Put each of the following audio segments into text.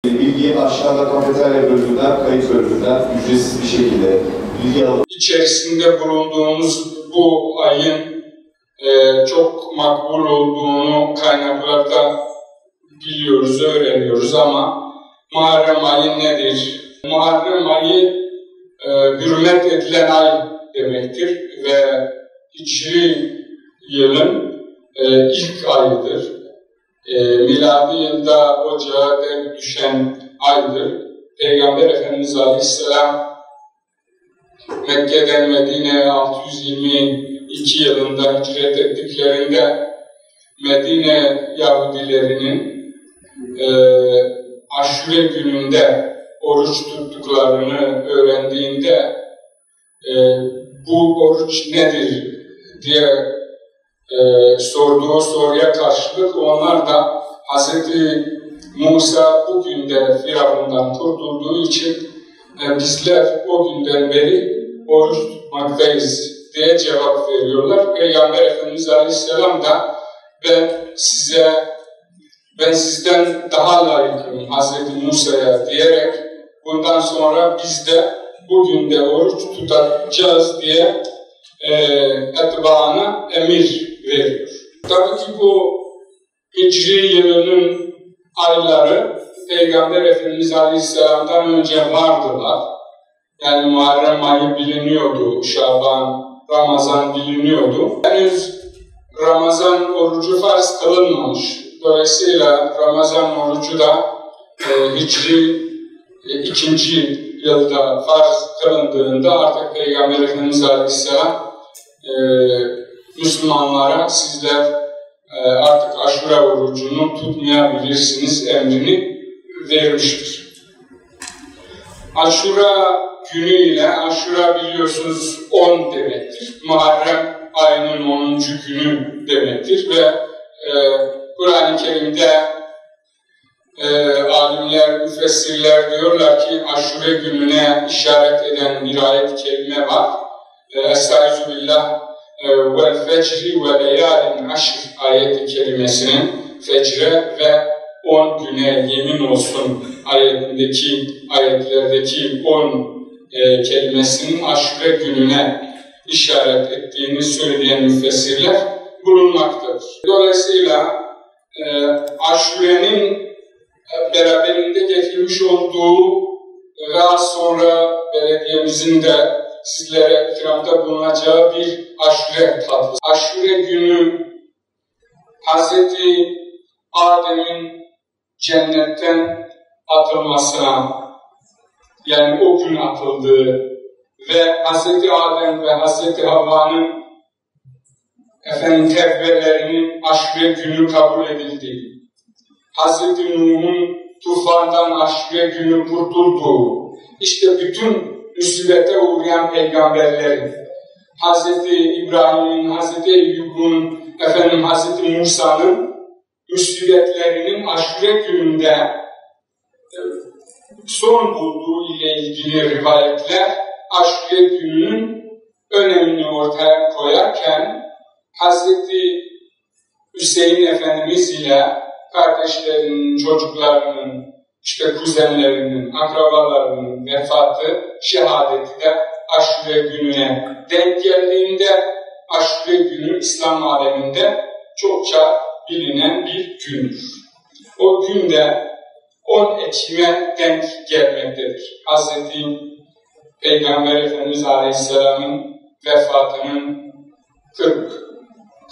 Bilgi aşağıda kafeterya bölümünden, kayıt bölümünden ücretsiz bir şekilde bilgi alıp... İçerisinde bulunduğumuz bu ayın çok makbul olduğunu kaynaklarda biliyoruz, öğreniyoruz ama Muharrem ayı nedir? Muharrem ayı hürmet edilen ay demektir ve Hicri yılın ilk ayıdır. Miladi yılda Ocağa denk düşen aydır. Peygamber Efendimiz Aleyhisselam Mekke'den Medine'ye 622 yılında hicret ettiklerinde Medine Yahudilerinin Aşure gününde oruç tuttuklarını öğrendiğinde bu oruç nedir diye sorduğu soruya karşılık onlar da Hz. Musa bugün de Firavun'dan kurtulduğu için bizler o günden beri oruç tutmaktayız diye cevap veriyorlar. Peygamber Efendimiz Aleyhisselam da ben sizden daha layıkım Hz. Musa'ya diyerek bundan sonra biz de bugün de oruç tutacağız diye etbaana emir veriyor. Tabii ki bu Hicri yılının ayları Peygamber Efendimiz Aleyhisselam'dan önce vardılar. Yani Muharrem ayı biliniyordu, Şaban, Ramazan biliniyordu. Henüz Ramazan orucu farz kılınmamış. Dolayısıyla Ramazan orucu da Hicri 2. yılda farz kılındığında artık Peygamber Efendimiz Aleyhisselam Müslümanlara sizler artık Aşura orucunu tutmayabilirsiniz emrini vermiştir. Aşura günüyle, Aşura biliyorsunuz 10 demektir. Muharrem ayının 10. günü demektir ve Kur'an-ı Kerim'de alimler, müfessirler diyorlar ki Aşure gününe işaret eden bir ayet-i kerime var. Estağfirullah vel fecri ve leyalin aşr ayet-i kerimesinin fecre ve 10 güne yemin olsun ayetlerdeki 10 kelimesinin Aşure gününe işaret ettiğini söyleyen müfessirler bulunmaktadır. Dolayısıyla Aşure'nin beraberinde getirmiş olduğu ve az sonra belediyemizin de sizlere ikramda bulunacağı bir Aşure tatlısı. Aşure günü Hz. Adem'in cennetten atılmasına, yani o gün atıldığı ve Hz. Adem ve Hz. Havva'nın tevbelerinin Aşure günü kabul edildiği, Hz. Nuh'un tufandan Aşure günü kurtulduğu, işte bütün musibete uğrayan peygamberlerin, Hz. İbrahim'in, Hz. Eyyub'un, Hz. Musa'nın musibetlerinin Aşure gününde son bulduğu ile ilgili rivayetler Aşure gününün önemini ortaya koyarken Hz. Hüseyin Efendimiz ile kardeşlerinin, çocuklarının, kuzenlerinin, akrabalarının vefatı, şehadeti de Aşure gününe denk geldiğinde Aşure günü İslam aleminde çokça bilinen bir gündür. O günde 10 Ekim'e denk gelmektedir. Hz. Peygamber Efendimiz Aleyhisselam'ın vefatının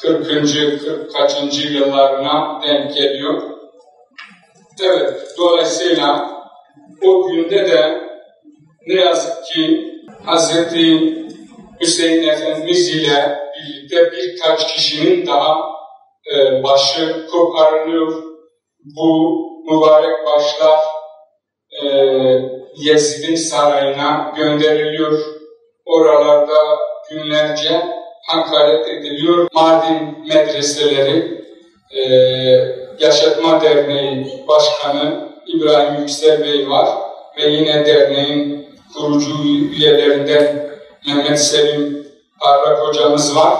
40. kaçıncı yıllarına denk geliyor. Evet, dolayısıyla o günde de ne yazık ki Hz. Hüseyin Efendimiz ile birlikte birkaç kişinin daha başı koparılıyor. Bu mübarek başlar Yezid'in sarayına gönderiliyor. Oralarda günlerce hakaret ediliyor. Mardin medreseleri Yaşatma Derneği Başkanı İbrahim Yüksel Bey var ve yine derneğin kurucu üyelerinden Mehmet Selim Parlak hocamız var.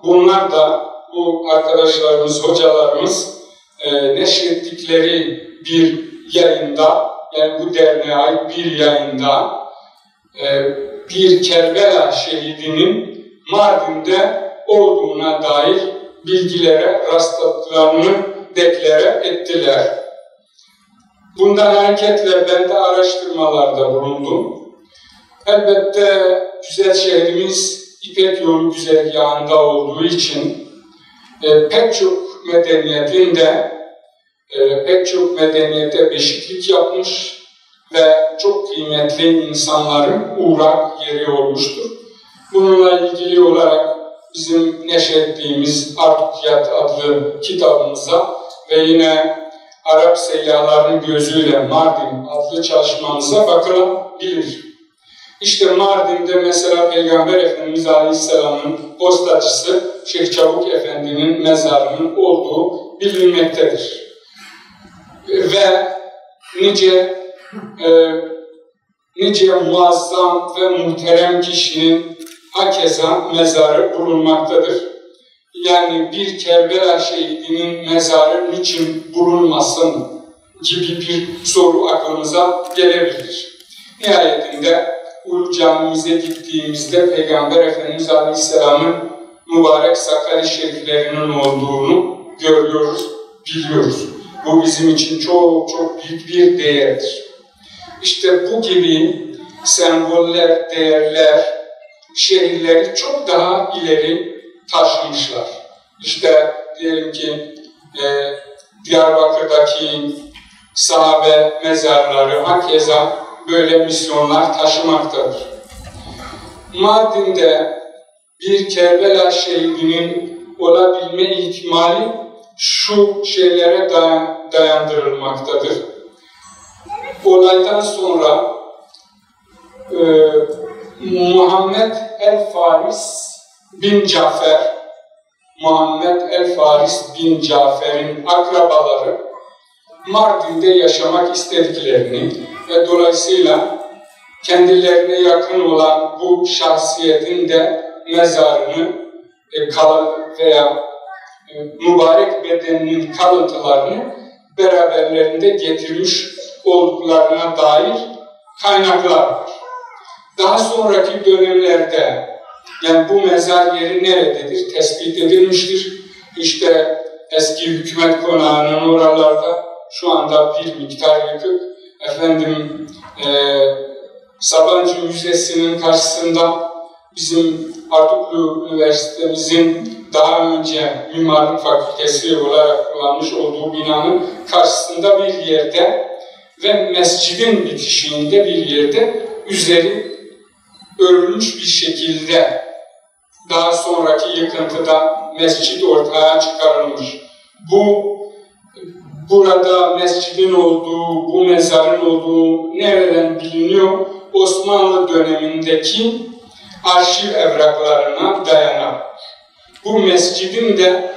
Bunlar da bu arkadaşlarımız, hocalarımız neşrettikleri bir yayında yani bu derneğe ait bir yayında bir Kerbela şehidinin Mardin'de olduğuna dair bilgilere rastladıklarını deklare ettiler. Bundan hareketle ben de araştırmalarda bulundum. Elbette güzel şehrimiz İpek Yolu güzergahında olduğu için pek çok medeniyete beşiklik yapmış ve çok kıymetli insanların uğrak yeri olmuştur. Bununla ilgili olarak bizim neşrettiğimiz Artukiyat adlı kitabımıza ve yine Arap Seyyahların Gözüyle Mardin adlı çalışmamıza bakılabilir. İşte Mardin'de mesela Peygamber Efendimiz Aleyhisselam'ın postacısı Şeyh Çabuk Efendi'nin mezarının olduğu bilinmektedir. Ve nice muazzam ve muhterem kişinin hakeza mezarı bulunmaktadır. Yani bir Kerbela şehidinin mezarı niçin bulunmasın gibi bir soru aklımıza gelebilir. Nihayetinde Ulu Camimize gittiğimizde Peygamber Efendimiz Aleyhisselam'ın mübarek sakal-i şeriflerinin olduğunu görüyoruz, biliyoruz. Bu bizim için çok çok büyük bir değerdir. İşte bu gibi semboller, değerler şehirleri çok daha ileri taşımışlar. İşte diyelim ki Diyarbakır'daki sahabe mezarları hakeza böyle misyonlar taşımaktadır. Mardin'de bir Kerbela şehidinin olabilme ihtimali şu şeylere dayandırılmaktadır. Olaydan sonra Muhammed el-Faris bin Cafer'in akrabaları Mardin'de yaşamak istediklerini ve dolayısıyla kendilerine yakın olan bu şahsiyetin de mezarını veya mübarek bedeninin kalıntılarını beraberlerinde getirmiş olduklarına dair kaynaklar var. Daha sonraki dönemlerde yani bu mezar yeri nerededir tespit edilmiştir. İşte eski hükümet konağının oralarda şu anda bir miktar yıkık. Sabancı Müzesi'nin karşısında bizim Artuklu Üniversitemizin daha önce Mimarlık Fakültesi olarak kullanmış olduğu binanın karşısında bir yerde ve mescidin bitişiğinde bir yerde üzeri örülmüş bir şekilde daha sonraki yıkıntıda mescit ortaya çıkarılmış. Burada mescidin olduğu, bu mezarın olduğu nereden biliniyor? Osmanlı dönemindeki arşiv evraklarına dayanarak. Bu mescidin de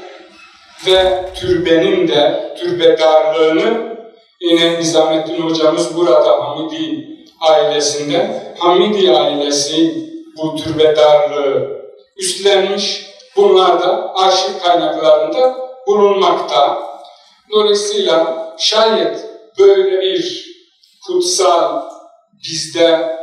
ve türbenin de türbedarlığını yine Nizamettin hocamız burada Hamidi ailesi bu türbedarlığı üstlenmiş. Bunlar da arşiv kaynaklarında bulunmakta. Dolayısıyla şayet böyle bir kutsal bizde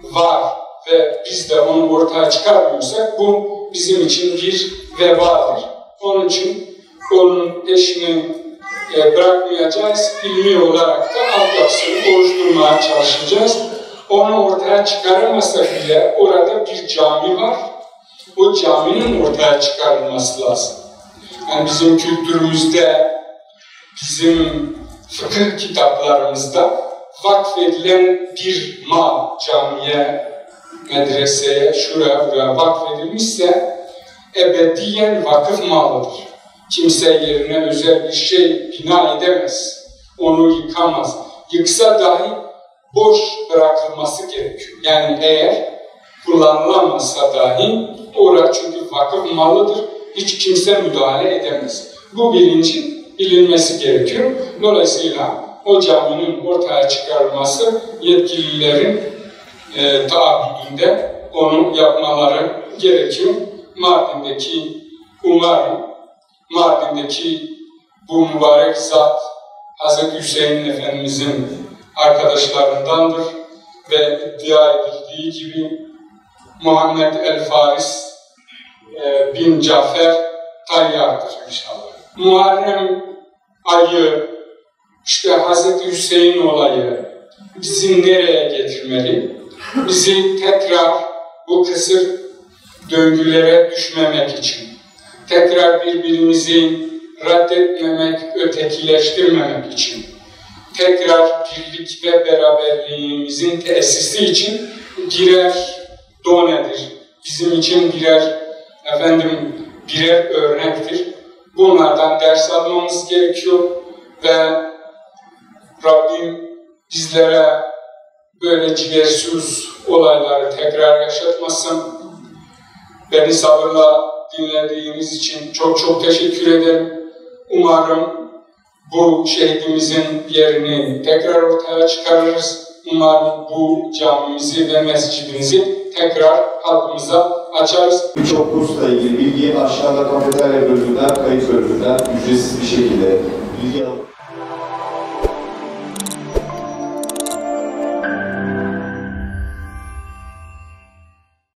var ve biz de onu ortaya çıkarmıyorsak bu bizim için bir vebadır. Onun için onun peşini bırakmayacağız. İlmi olarak da altyapısını oluşturmaya çalışacağız. Onu ortaya çıkaramazsak bile orada bir cami var. O caminin ortaya çıkarılması lazım. Yani bizim kültürümüzde, bizim fıkıh kitaplarımızda vakfedilen bir mal camiye, medreseye, şuraya buraya vakfedilmişse ebediyen vakıf malıdır. Kimse yerine özel bir şey bina edemez. Onu yıkamaz. Yıksa dahi boş bırakılması gerekiyor. Yani eğer kullanılamazsa dahi orası çünkü vakıf malıdır. Hiç kimse müdahale edemez. Bu bilincin bilinmesi gerekiyor. Dolayısıyla o caminin ortaya çıkarılması yetkililerin taahhüdünde onu yapmaları gerekiyor. Mardin'deki bu mübarek zat Hz. Hüseyin Efendimizin arkadaşlarındandır ve iddia edildiği gibi Muhammed El-Faris bin Cafer Tayyar'dır inşallah. Muharrem ayı, işte Hz. Hüseyin olayı bizi nereye getirmeli? Bizi tekrar bu kısır döngülere düşmemek için, tekrar birbirimizi reddetmemek, ötekileştirmemek için, tekrar birlik ve beraberliğimizin tesisi için birer donedir. Bizim için birer örnektir. Bunlardan ders almamız gerekiyor ve Rabbim bizlere böyle ciğersiz olayları tekrar yaşatmasın. Beni sabırla dinlediğiniz için çok çok teşekkür ederim. Umarım bu şehidimizin yerini tekrar ortaya çıkarırız. Umarım bu camimizi ve mescidimizi tekrar halkımıza açarız. Birçok kursla ilgili bilgi aşağıda kafeterya bölümünden, kayıt bölümünden ücretsiz bir şekilde bilgi alıp